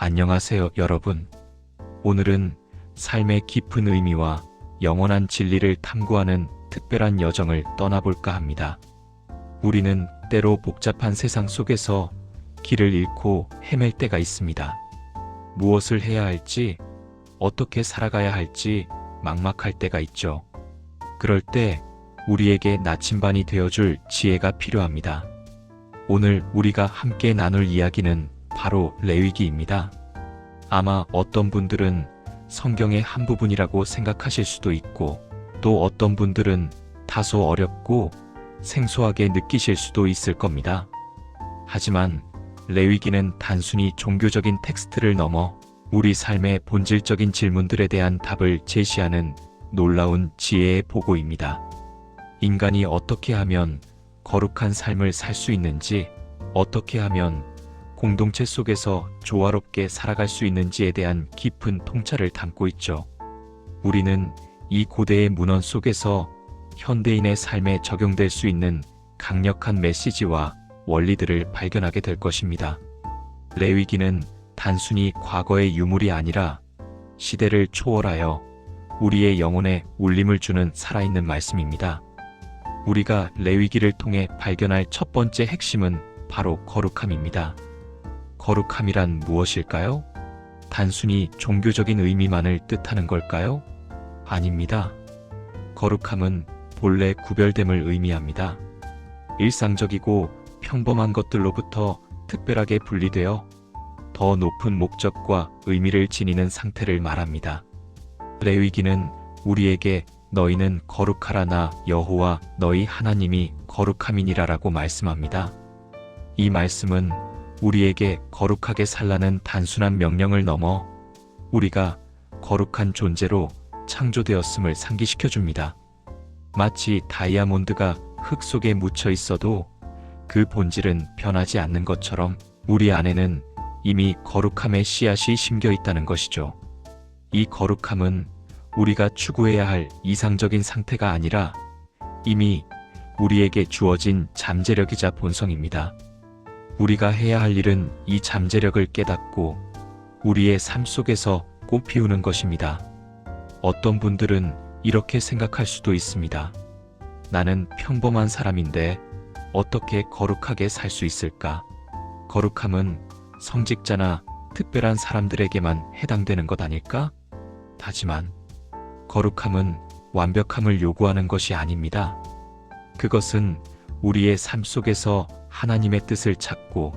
안녕하세요, 여러분. 오늘은 삶의 깊은 의미와 영원한 진리를 탐구하는 특별한 여정을 떠나볼까 합니다. 우리는 때로 복잡한 세상 속에서 길을 잃고 헤맬 때가 있습니다. 무엇을 해야 할지, 어떻게 살아가야 할지 막막할 때가 있죠. 그럴 때 우리에게 나침반이 되어줄 지혜가 필요합니다. 오늘 우리가 함께 나눌 이야기는 바로 레위기입니다. 아마 어떤 분들은 성경의 한 부분이라고 생각하실 수도 있고, 또 어떤 분들은 다소 어렵고 생소하게 느끼실 수도 있을 겁니다. 하지만 레위기는 단순히 종교적인 텍스트를 넘어 우리 삶의 본질적인 질문들에 대한 답을 제시하는 놀라운 지혜의 보고입니다. 인간이 어떻게 하면 거룩한 삶을 살 수 있는지, 어떻게 하면 공동체 속에서 조화롭게 살아갈 수 있는지에 대한 깊은 통찰을 담고 있죠. 우리는 이 고대의 문헌 속에서 현대인의 삶에 적용될 수 있는 강력한 메시지와 원리들을 발견하게 될 것입니다. 레위기는 단순히 과거의 유물이 아니라 시대를 초월하여 우리의 영혼에 울림을 주는 살아있는 말씀입니다. 우리가 레위기를 통해 발견할 첫 번째 핵심은 바로 거룩함입니다. 거룩함이란 무엇일까요? 단순히 종교적인 의미만을 뜻하는 걸까요? 아닙니다. 거룩함은 본래 구별됨을 의미합니다. 일상적이고 평범한 것들로부터 특별하게 분리되어 더 높은 목적과 의미를 지니는 상태를 말합니다. 레위기는 우리에게 너희는 거룩하라, 나 여호와 너희 하나님이 거룩함이니라라고 말씀합니다. 이 말씀은 우리에게 거룩하게 살라는 단순한 명령을 넘어 우리가 거룩한 존재로 창조되었음을 상기시켜 줍니다. 마치 다이아몬드가 흙 속에 묻혀 있어도 그 본질은 변하지 않는 것처럼 우리 안에는 이미 거룩함의 씨앗이 심겨 있다는 것이죠. 이 거룩함은 우리가 추구해야 할 이상적인 상태가 아니라 이미 우리에게 주어진 잠재력이자 본성입니다. 우리가 해야 할 일은 이 잠재력을 깨닫고 우리의 삶 속에서 꽃피우는 것입니다. 어떤 분들은 이렇게 생각할 수도 있습니다. 나는 평범한 사람인데 어떻게 거룩하게 살 수 있을까? 거룩함은 성직자나 특별한 사람들에게만 해당되는 것 아닐까? 하지만 거룩함은 완벽함을 요구하는 것이 아닙니다. 그것은 우리의 삶 속에서 하나님의 뜻을 찾고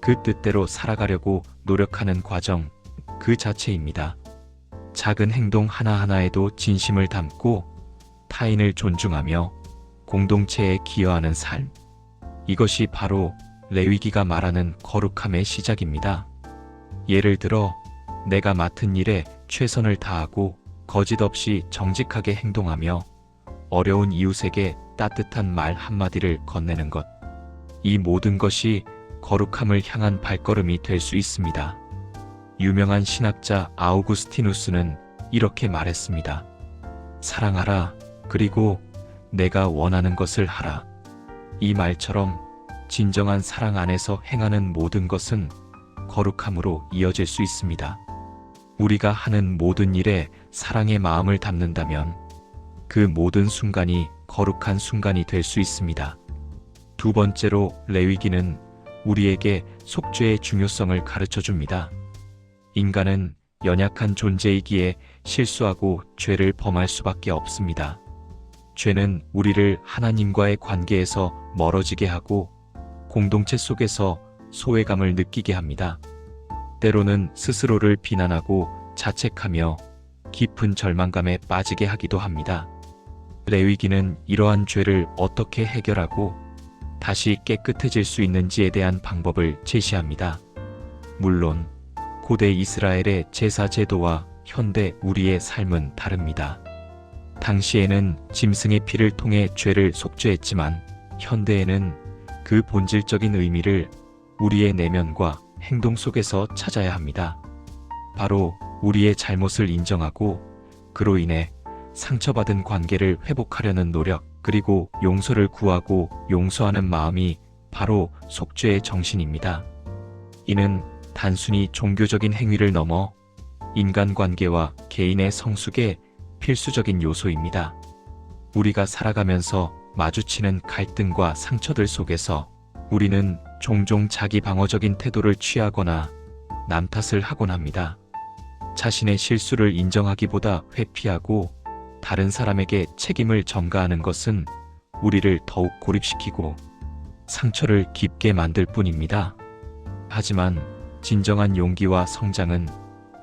그 뜻대로 살아가려고 노력하는 과정 그 자체입니다. 작은 행동 하나하나에도 진심을 담고 타인을 존중하며 공동체에 기여하는 삶. 이것이 바로 레위기가 말하는 거룩함의 시작입니다. 예를 들어 내가 맡은 일에 최선을 다하고 거짓 없이 정직하게 행동하며 어려운 이웃에게 따뜻한 말 한마디를 건네는 것. 이 모든 것이 거룩함을 향한 발걸음이 될 수 있습니다. 유명한 신학자 아우구스티누스는 이렇게 말했습니다. 사랑하라, 그리고 내가 원하는 것을 하라. 이 말처럼 진정한 사랑 안에서 행하는 모든 것은 거룩함으로 이어질 수 있습니다. 우리가 하는 모든 일에 사랑의 마음을 담는다면 그 모든 순간이 거룩한 순간이 될 수 있습니다. 두 번째로 레위기는 우리에게 속죄의 중요성을 가르쳐 줍니다. 인간은 연약한 존재이기에 실수하고 죄를 범할 수밖에 없습니다. 죄는 우리를 하나님과의 관계에서 멀어지게 하고 공동체 속에서 소외감을 느끼게 합니다. 때로는 스스로를 비난하고 자책하며 깊은 절망감에 빠지게 하기도 합니다. 레위기는 이러한 죄를 어떻게 해결하고 다시 깨끗해질 수 있는지에 대한 방법을 제시합니다. 물론 고대 이스라엘의 제사 제도와 현대 우리의 삶은 다릅니다. 당시에는 짐승의 피를 통해 죄를 속죄했지만 현대에는 그 본질적인 의미를 우리의 내면과 행동 속에서 찾아야 합니다. 바로 우리의 잘못을 인정하고 그로 인해 상처받은 관계를 회복하려는 노력, 그리고 용서를 구하고 용서하는 마음이 바로 속죄의 정신입니다. 이는 단순히 종교적인 행위를 넘어 인간관계와 개인의 성숙의 필수적인 요소입니다. 우리가 살아가면서 마주치는 갈등과 상처들 속에서 우리는 종종 자기 방어적인 태도를 취하거나 남 탓을 하곤 합니다. 자신의 실수를 인정하기보다 회피하고 다른 사람에게 책임을 전가하는 것은 우리를 더욱 고립시키고 상처를 깊게 만들 뿐입니다. 하지만 진정한 용기와 성장은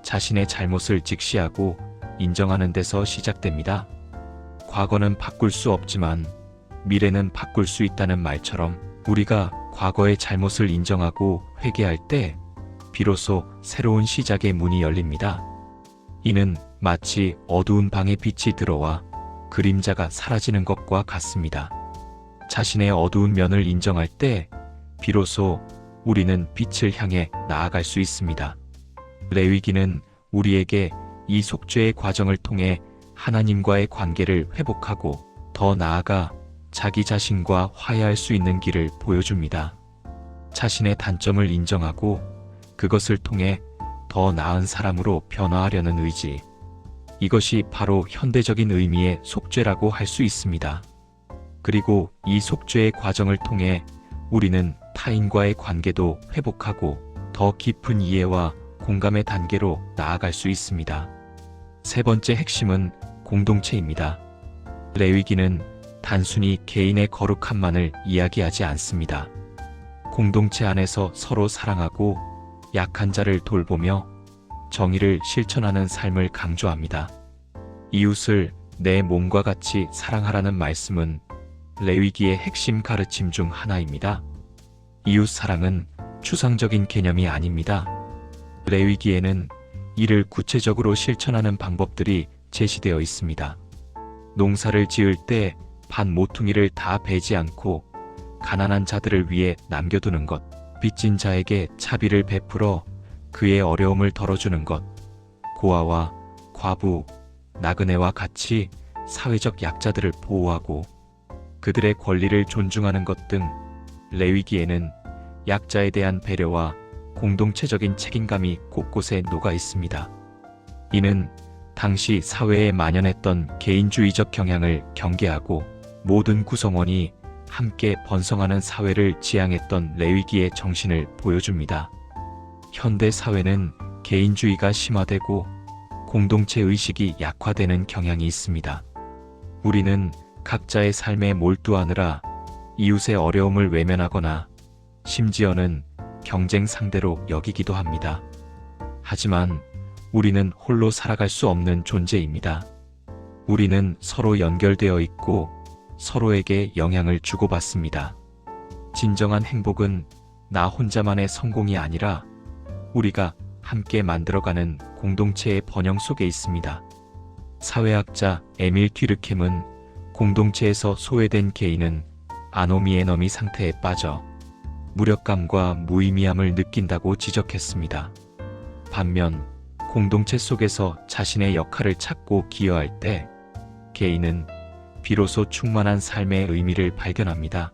자신의 잘못을 직시하고 인정하는 데서 시작됩니다. 과거는 바꿀 수 없지만 미래는 바꿀 수 있다는 말처럼 우리가 과거의 잘못을 인정하고 회개할 때 비로소 새로운 시작의 문이 열립니다. 이는 마치 어두운 방에 빛이 들어와 그림자가 사라지는 것과 같습니다. 자신의 어두운 면을 인정할 때 비로소 우리는 빛을 향해 나아갈 수 있습니다. 레위기는 우리에게 이 속죄의 과정을 통해 하나님과의 관계를 회복하고 더 나아가 자기 자신과 화해할 수 있는 길을 보여줍니다. 자신의 단점을 인정하고 그것을 통해 더 나은 사람으로 변화하려는 의지. 이것이 바로 현대적인 의미의 속죄라고 할 수 있습니다. 그리고 이 속죄의 과정을 통해 우리는 타인과의 관계도 회복하고 더 깊은 이해와 공감의 단계로 나아갈 수 있습니다. 세 번째 핵심은 공동체입니다. 레위기는 단순히 개인의 거룩함만을 이야기하지 않습니다. 공동체 안에서 서로 사랑하고 약한 자를 돌보며 정의를 실천하는 삶을 강조합니다. 이웃을 내 몸과 같이 사랑하라는 말씀은 레위기의 핵심 가르침 중 하나입니다. 이웃 사랑은 추상적인 개념이 아닙니다. 레위기에는 이를 구체적으로 실천하는 방법들이 제시되어 있습니다. 농사를 지을 때 반 모퉁이를 다 베지 않고 가난한 자들을 위해 남겨두는 것, 빚진 자에게 차비를 베풀어 그의 어려움을 덜어주는 것, 고아와 과부, 나그네와 같이 사회적 약자들을 보호하고 그들의 권리를 존중하는 것 등 레위기에는 약자에 대한 배려와 공동체적인 책임감이 곳곳에 녹아 있습니다. 이는 당시 사회에 만연했던 개인주의적 경향을 경계하고 모든 구성원이 함께 번성하는 사회를 지향했던 레위기의 정신을 보여줍니다. 현대 사회는 개인주의가 심화되고 공동체 의식이 약화되는 경향이 있습니다. 우리는 각자의 삶에 몰두하느라 이웃의 어려움을 외면하거나 심지어는 경쟁 상대로 여기기도 합니다. 하지만 우리는 홀로 살아갈 수 없는 존재입니다. 우리는 서로 연결되어 있고 서로에게 영향을 주고받습니다. 진정한 행복은 나 혼자만의 성공이 아니라 우리가 함께 만들어가는 공동체의 번영 속에 있습니다. 사회학자 에밀 듀르켐은 공동체에서 소외된 개인은 아노미에너미 상태에 빠져 무력감과 무의미함을 느낀다고 지적했습니다. 반면 공동체 속에서 자신의 역할을 찾고 기여할 때 개인은 비로소 충만한 삶의 의미를 발견합니다.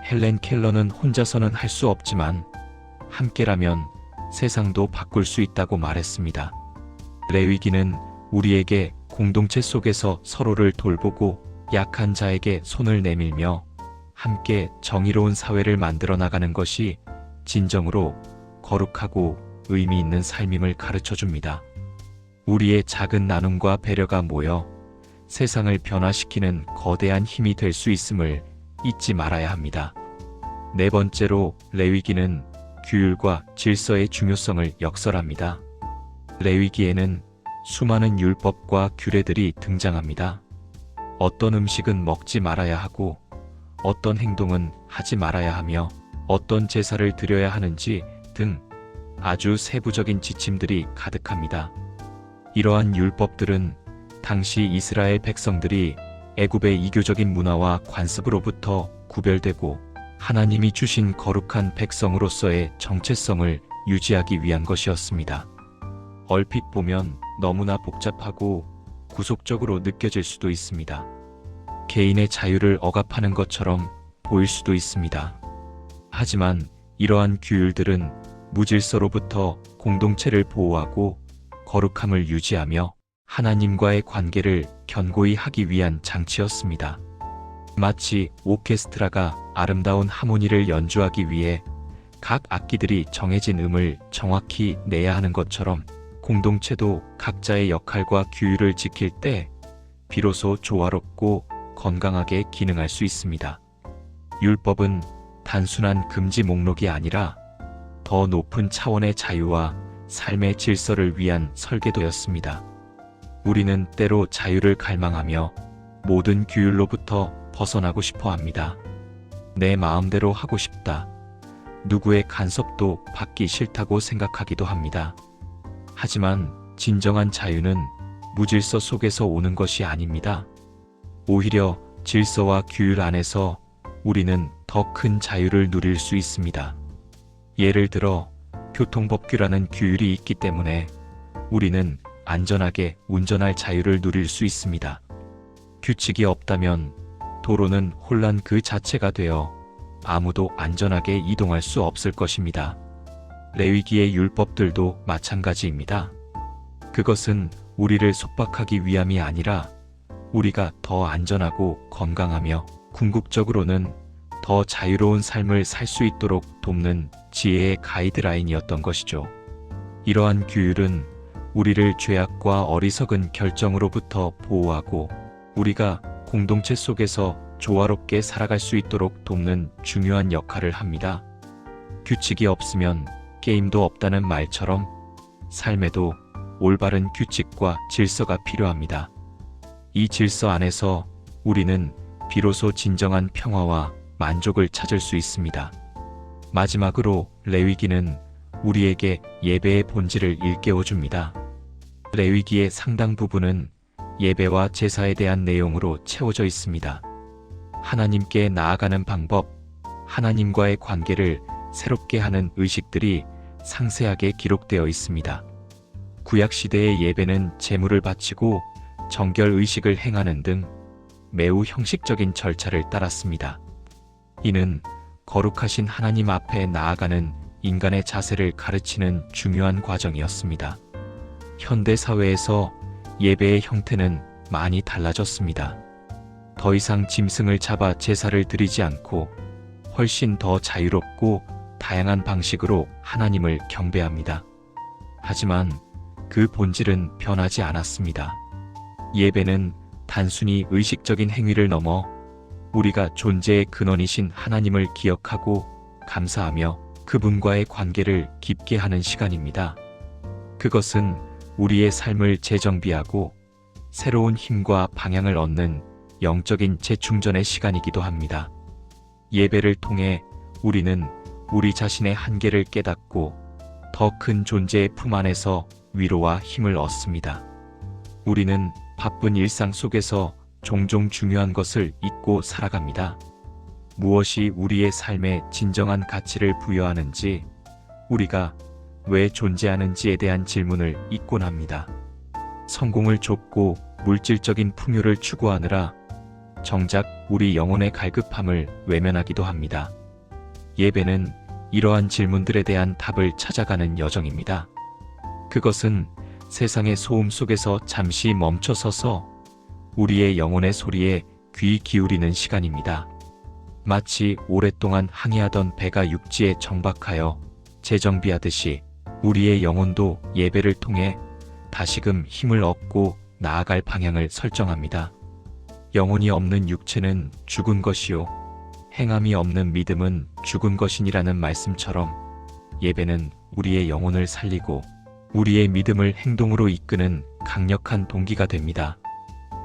헬렌 켈러는 혼자서는 할 수 없지만 함께라면 세상도 바꿀 수 있다고 말했습니다. 레위기는 우리에게 공동체 속에서 서로를 돌보고 약한 자에게 손을 내밀며 함께 정의로운 사회를 만들어 나가는 것이 진정으로 거룩하고 의미 있는 삶임을 가르쳐 줍니다. 우리의 작은 나눔과 배려가 모여 세상을 변화시키는 거대한 힘이 될 수 있음을 잊지 말아야 합니다. 네 번째로 레위기는 규율과 질서의 중요성을 역설합니다. 레위기에는 수많은 율법과 규례들이 등장합니다. 어떤 음식은 먹지 말아야 하고 어떤 행동은 하지 말아야 하며 어떤 제사를 드려야 하는지 등 아주 세부적인 지침들이 가득합니다. 이러한 율법들은 당시 이스라엘 백성들이 애굽의 이교적인 문화와 관습으로부터 구별되고 하나님이 주신 거룩한 백성으로서의 정체성을 유지하기 위한 것이었습니다. 얼핏 보면 너무나 복잡하고 구속적으로 느껴질 수도 있습니다. 개인의 자유를 억압하는 것처럼 보일 수도 있습니다. 하지만 이러한 규율들은 무질서로부터 공동체를 보호하고 거룩함을 유지하며 하나님과의 관계를 견고히 하기 위한 장치였습니다. 마치 오케스트라가 아름다운 하모니를 연주하기 위해 각 악기들이 정해진 음을 정확히 내야 하는 것처럼 공동체도 각자의 역할과 규율을 지킬 때 비로소 조화롭고 건강하게 기능할 수 있습니다. 율법은 단순한 금지 목록이 아니라 더 높은 차원의 자유와 삶의 질서를 위한 설계도였습니다. 우리는 때로 자유를 갈망하며 모든 규율로부터 벗어나고 싶어 합니다. 내 마음대로 하고 싶다. 누구의 간섭도 받기 싫다고 생각하기도 합니다. 하지만 진정한 자유는 무질서 속에서 오는 것이 아닙니다. 오히려 질서와 규율 안에서 우리는 더 큰 자유를 누릴 수 있습니다. 예를 들어 교통법규라는 규율이 있기 때문에 우리는 안전하게 운전할 자유를 누릴 수 있습니다. 규칙이 없다면 도로는 혼란 그 자체가 되어 아무도 안전하게 이동할 수 없을 것입니다. 레위기의 율법들도 마찬가지입니다. 그것은 우리를 속박하기 위함이 아니라 우리가 더 안전하고 건강하며 궁극적으로는 더 자유로운 삶을 살 수 있도록 돕는 지혜의 가이드라인이었던 것이죠. 이러한 규율은 우리를 죄악과 어리석은 결정으로부터 보호하고 우리가 공동체 속에서 조화롭게 살아갈 수 있도록 돕는 중요한 역할을 합니다. 규칙이 없으면 게임도 없다는 말처럼 삶에도 올바른 규칙과 질서가 필요합니다. 이 질서 안에서 우리는 비로소 진정한 평화와 만족을 찾을 수 있습니다. 마지막으로 레위기는 우리에게 예배의 본질을 일깨워줍니다. 레위기의 상당 부분은 예배와 제사에 대한 내용으로 채워져 있습니다. 하나님께 나아가는 방법, 하나님과의 관계를 새롭게 하는 의식들이 상세하게 기록되어 있습니다. 구약시대의 예배는 제물을 바치고 정결 의식을 행하는 등 매우 형식적인 절차를 따랐습니다. 이는 거룩하신 하나님 앞에 나아가는 인간의 자세를 가르치는 중요한 과정이었습니다. 현대 사회에서 예배의 형태는 많이 달라졌습니다. 더 이상 짐승을 잡아 제사를 드리지 않고 훨씬 더 자유롭고 다양한 방식으로 하나님을 경배합니다. 하지만 그 본질은 변하지 않았습니다. 예배는 단순히 의식적인 행위를 넘어 우리가 존재의 근원이신 하나님을 기억하고 감사하며 그분과의 관계를 깊게 하는 시간입니다. 그것은 우리의 삶을 재정비하고 새로운 힘과 방향을 얻는 영적인 재충전의 시간이기도 합니다. 예배를 통해 우리는 우리 자신의 한계를 깨닫고 더 큰 존재의 품 안에서 위로와 힘을 얻습니다. 우리는 바쁜 일상 속에서 종종 중요한 것을 잊고 살아갑니다. 무엇이 우리의 삶에 진정한 가치를 부여하는지, 우리가 왜 존재하는지에 대한 질문을 잊곤 합니다. 성공을 좇고 물질적인 풍요를 추구하느라 정작 우리 영혼의 갈급함을 외면하기도 합니다. 예배는 이러한 질문들에 대한 답을 찾아가는 여정입니다. 그것은 세상의 소음 속에서 잠시 멈춰서서 우리의 영혼의 소리에 귀 기울이는 시간입니다. 마치 오랫동안 항해하던 배가 육지에 정박하여 재정비하듯이 우리의 영혼도 예배를 통해 다시금 힘을 얻고 나아갈 방향을 설정합니다. 영혼이 없는 육체는 죽은 것이요 행함이 없는 믿음은 죽은 것이니라는 말씀처럼 예배는 우리의 영혼을 살리고 우리의 믿음을 행동으로 이끄는 강력한 동기가 됩니다.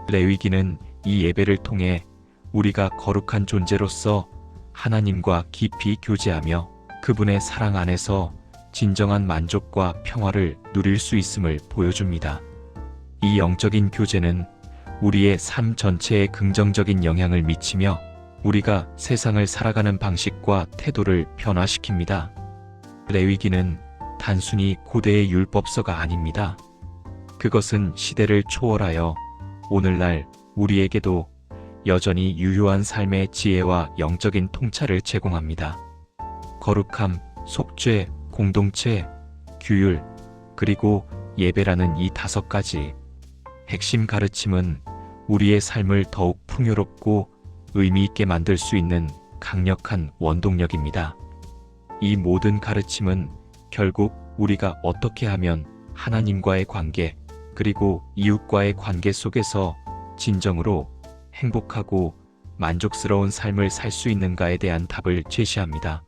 레위기는 이 예배를 통해 우리가 거룩한 존재로서 하나님과 깊이 교제하며 그분의 사랑 안에서 진정한 만족과 평화를 누릴 수 있음을 보여줍니다. 이 영적인 교제는 우리의 삶 전체에 긍정적인 영향을 미치며 우리가 세상을 살아가는 방식과 태도를 변화시킵니다. 레위기는 단순히 고대의 율법서가 아닙니다. 그것은 시대를 초월하여 오늘날 우리에게도 여전히 유효한 삶의 지혜와 영적인 통찰을 제공합니다. 거룩함, 속죄, 공동체, 규율, 그리고 예배라는 이 5가지 핵심 가르침은 우리의 삶을 더욱 풍요롭고 의미 있게 만들 수 있는 강력한 원동력입니다. 이 모든 가르침은 결국 우리가 어떻게 하면 하나님과의 관계, 그리고 이웃과의 관계 속에서 진정으로 행복하고 만족스러운 삶을 살 수 있는가에 대한 답을 제시합니다.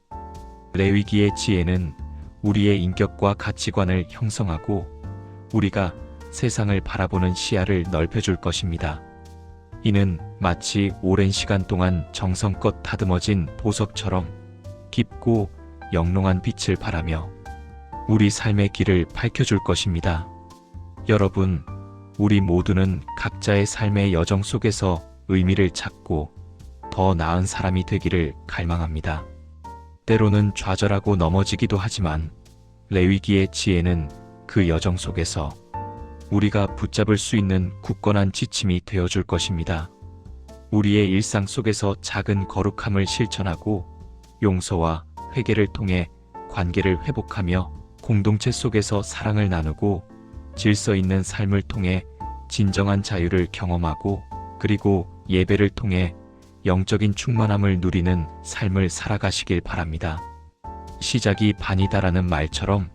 레위기의 지혜는 우리의 인격과 가치관을 형성하고 우리가 세상을 바라보는 시야를 넓혀줄 것입니다. 이는 마치 오랜 시간 동안 정성껏 다듬어진 보석처럼 깊고 영롱한 빛을 발하며 우리 삶의 길을 밝혀줄 것입니다. 여러분, 우리 모두는 각자의 삶의 여정 속에서 의미를 찾고 더 나은 사람이 되기를 갈망합니다. 때로는 좌절하고 넘어지기도 하지만 레위기의 지혜는 그 여정 속에서 우리가 붙잡을 수 있는 굳건한 지침이 되어줄 것입니다. 우리의 일상 속에서 작은 거룩함을 실천하고 용서와 회개를 통해 관계를 회복하며 공동체 속에서 사랑을 나누고 질서 있는 삶을 통해 진정한 자유를 경험하고 그리고 예배를 통해 영적인 충만함을 누리는 삶을 살아가시길 바랍니다. 시작이 반이다라는 말처럼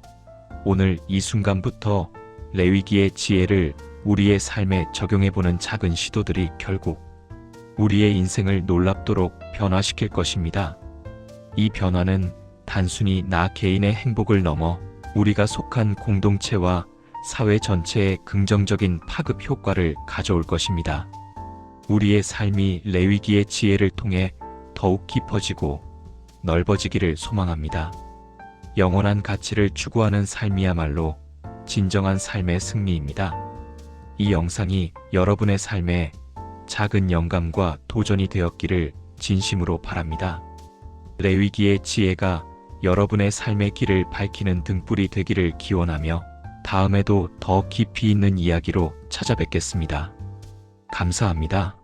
오늘 이 순간부터 레위기의 지혜를 우리의 삶에 적용해보는 작은 시도들이 결국 우리의 인생을 놀랍도록 변화시킬 것입니다. 이 변화는 단순히 나 개인의 행복을 넘어 우리가 속한 공동체와 사회 전체에 긍정적인 파급 효과를 가져올 것입니다. 우리의 삶이 레위기의 지혜를 통해 더욱 깊어지고 넓어지기를 소망합니다. 영원한 가치를 추구하는 삶이야말로 진정한 삶의 승리입니다. 이 영상이 여러분의 삶에 작은 영감과 도전이 되었기를 진심으로 바랍니다. 레위기의 지혜가 여러분의 삶의 길을 밝히는 등불이 되기를 기원하며 다음에도 더 깊이 있는 이야기로 찾아뵙겠습니다. 감사합니다.